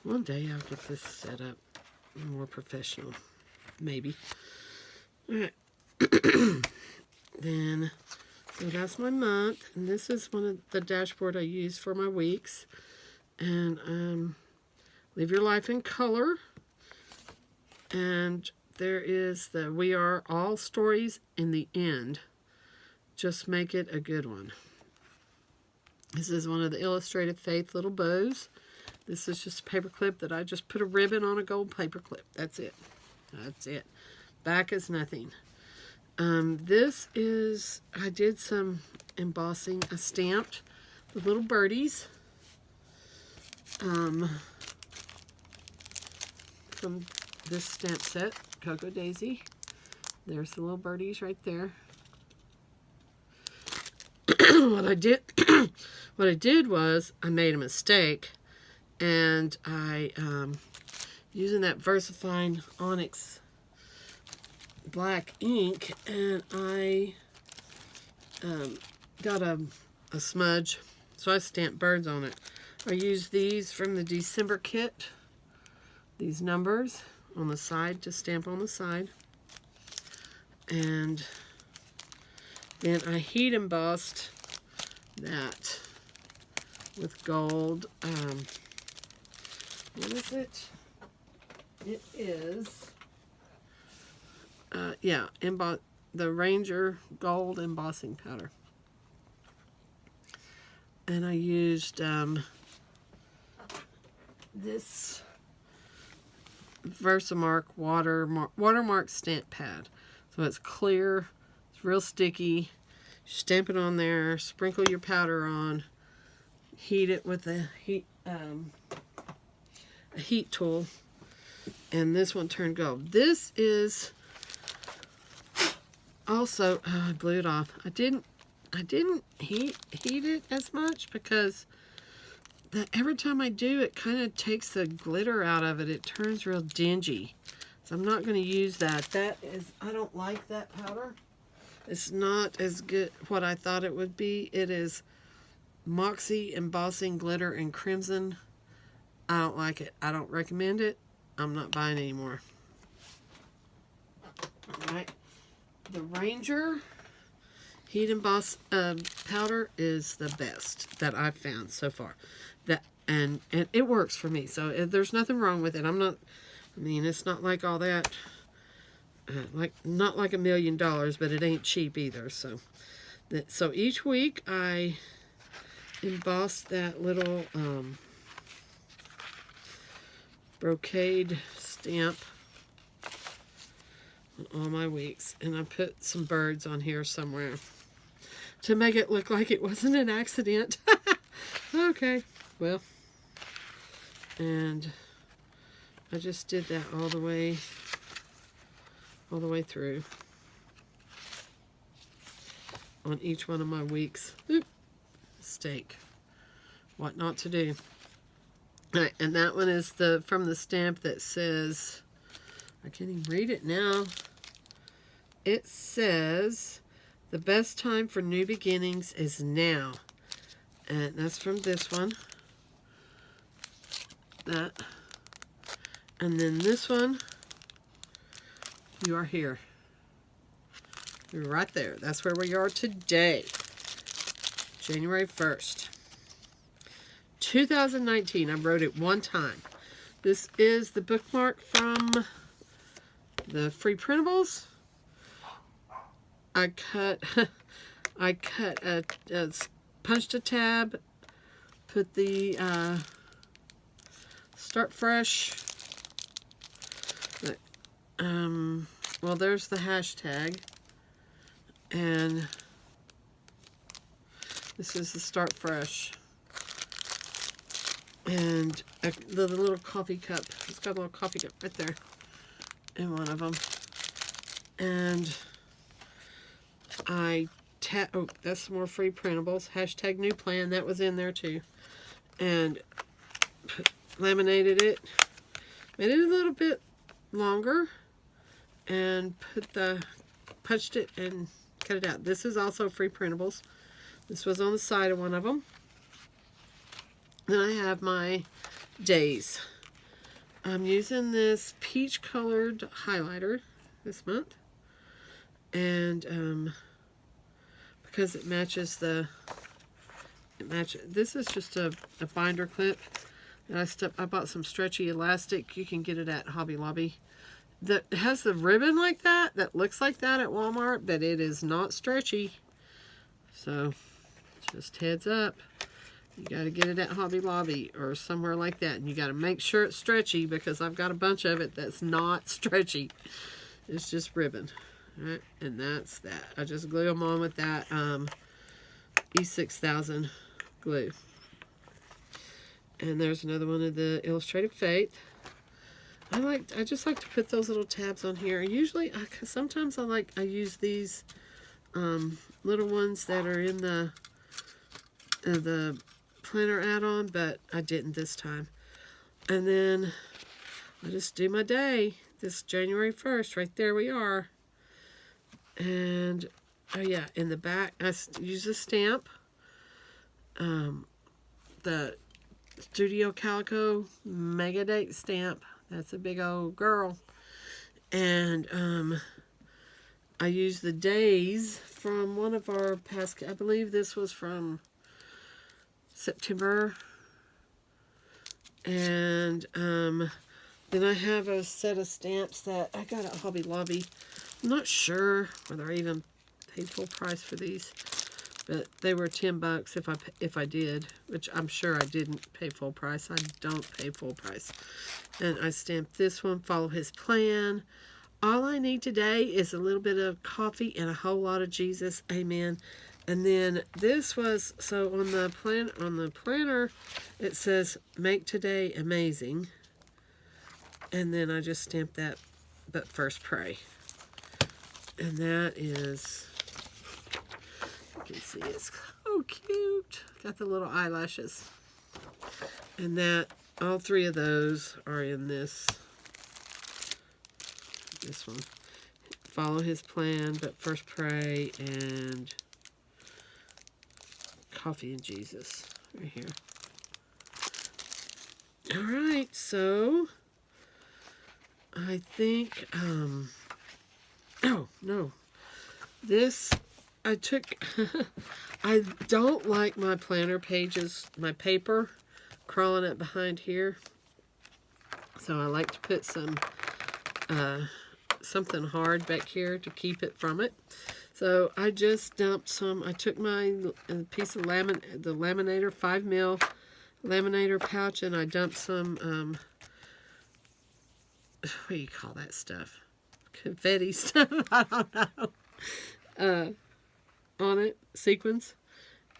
One day I'll get this set up more professional. Maybe. Alright. Then, so that's my month. And this is one of the dashboard I use for my weeks. And live your life in color. And there is the We Are All Stories in the End. Just make it a good one. This is one of the Illustrated Faith little bows. This is just a paper clip that I just put a ribbon on a gold paper clip. That's it. That's it. Back is nothing. This is, I did some embossing. I stamped the little birdies from this stamp set, Cocoadaisy. There's the little birdies right there. What I did was I made a mistake, and I using that VersaFine Onyx black ink, and I got a smudge, so I stamped birds on it. I used these from the December kit, these numbers on the side to stamp on the side, and then I heat embossed that with gold. What is it? It is yeah, the Ranger Gold embossing powder. And I used this Versamark watermark stamp pad. So it's clear, it's real sticky. Stamp it on there, sprinkle your powder on, heat it with a heat tool, and this one turned gold. This is also, I blew it off. I didn't heat it as much because every time I do, it kind of takes the glitter out of it. It turns real dingy. So I'm not going to use that. I don't like that powder. It's not as good what I thought it would be. It is Moxie Embossing Glitter in Crimson. I don't like it. I don't recommend it. I'm not buying any more. Alright. The Ranger Heat Emboss powder is the best that I've found so far. And it works for me. So there's nothing wrong with it. It's not like all that. Not like $1 million, but it ain't cheap either. So each week I emboss that little brocade stamp on all my weeks, and I put some birds on here somewhere to make it look like it wasn't an accident. Okay, well, and I just did that all the way through on each one of my weeks. Oop, mistake. What not to do. All right, and that one is from the stamp that says, I can't even read it now. It says, the best time for new beginnings is now. And that's from this one. That. And then this one, you are here. You're right there. That's where we are today. January 1st. 2019. I wrote it one time. This is the bookmark from the free printables. I punched a tab, put the Start Fresh. Well, there's the hashtag, and this is the Start Fresh, and the little coffee cup. It's got a little coffee cup right there in one of them, and oh, that's some more free printables. Hashtag new plan, that was in there too, and laminated it, made it a little bit longer, and punched it and cut it out. This is also free printables. This was on the side of one of them. Then I have my days. I'm using this peach colored highlighter this month, and because it matches this is just a binder clip, and I bought some stretchy elastic. You can get it at Hobby Lobby. That has the ribbon like that looks like that at Walmart, but it is not stretchy. So just heads up, you got to get it at Hobby Lobby or somewhere like that, and you got to make sure it's stretchy, because I've got a bunch of it that's not stretchy. It's just ribbon. Right? And that's that. I just glue them on with that E6000 glue. And there's another one of the Illustrated Faith. I just like to put those little tabs on here. Usually, sometimes I use these little ones that are in the planner add-on, but I didn't this time. And then I just do my day. This January 1st, right there we are. And, oh yeah, in the back, I use a stamp. The Studio Calico Mega Date stamp. That's a big old girl. And I use the days from one of our past, I believe this was from September. And then I have a set of stamps that I got at Hobby Lobby. I'm not sure whether I even paid full price for these, but they were $10 if I did, which I'm sure I didn't pay full price. I don't pay full price. And I stamped this one, Follow His Plan. All I need today is a little bit of coffee and a whole lot of Jesus. Amen. And then this was, so on the planner, it says, Make Today Amazing. And then I just stamped that, But First Pray. And that is, you can see it's so cute. Got the little eyelashes. And that, all three of those are in this one. Follow His Plan, But First Pray, and Coffee and Jesus right here. All right, so I think, oh, no. This, I took, I don't like my planner pages, my paper, crawling up behind here. So I like to put some, something hard back here to keep it from it. So I just dumped some, I took my piece of the laminator, 5mm laminator pouch, and I dumped some, what do you call that stuff? Confetti stuff, I don't know, on it, sequins,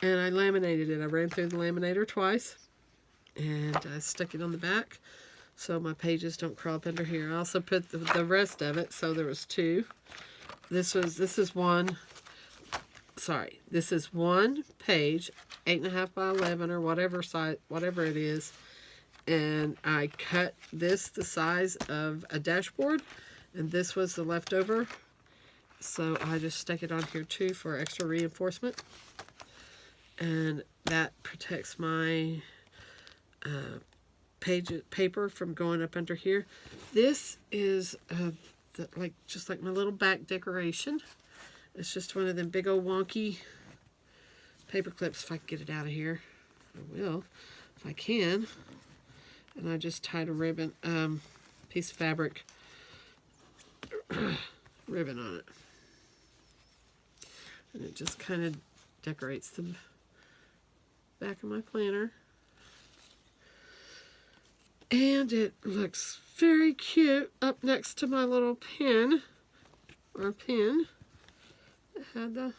and I laminated it. I ran through the laminator twice, and I stuck it on the back so my pages don't crawl up under here. I also put the rest of it, so there was two. This is one page, 8.5 by 11 or whatever size, whatever it is, and I cut this the size of a dashboard, and this was the leftover, so I just stuck it on here too for extra reinforcement, and that protects my paper from going up under here. This is just like my little back decoration. It's just one of them big old wonky paper clips. If I can get it out of here, I will, if I can. And I just tied a ribbon, piece of fabric, ribbon on it. And it just kind of decorates the back of my planner. And it looks very cute up next to my little pin, or pin. It had the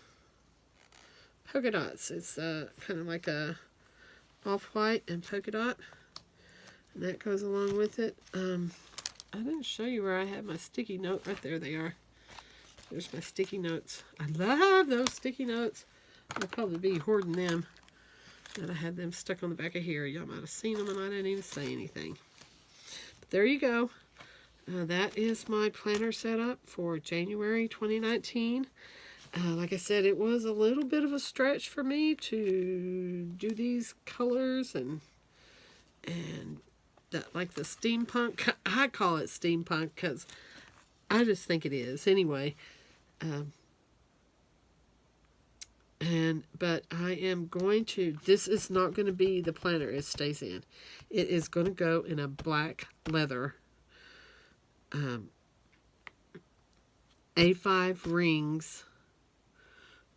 polka dots. It's kind of like a off-white and polka dot. And that goes along with it. I didn't show you where I have my sticky note. Right there they are. There's my sticky notes. I love those sticky notes. I'll probably be hoarding them. And I had them stuck on the back of here. Y'all might have seen them and I didn't even say anything. But there you go. That is my planner setup for January 2019. Like I said, it was a little bit of a stretch for me to do these colors and that, like the steampunk. I call it steampunk because I just think it is. Anyway, but I am going to, this is not going to be the planner it stays in. It is going to go in a black leather A5 rings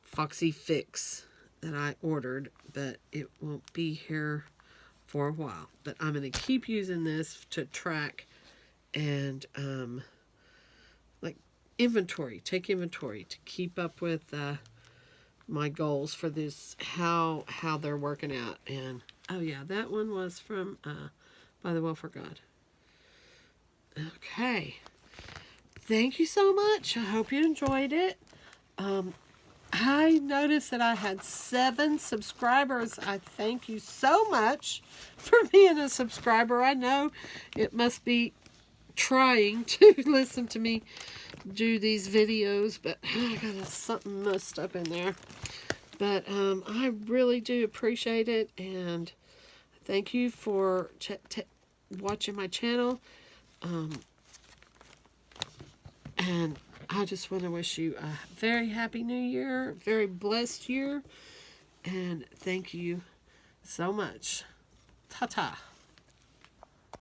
Foxy Fix that I ordered, but it won't be here for a while. But I'm going to keep using this to track and like inventory, take inventory to keep up with my goals for this, how they're working out. And oh yeah, that one was from By the Will for God. Okay, thank you so much. I hope you enjoyed it. I noticed that I had 7 subscribers. I thank you so much for being a subscriber. I know it must be trying to listen to me do these videos, but I got something messed up in there. But I really do appreciate it, and thank you for watching my channel. And I just want to wish you a very happy new year, very blessed year, and thank you so much. Ta-ta.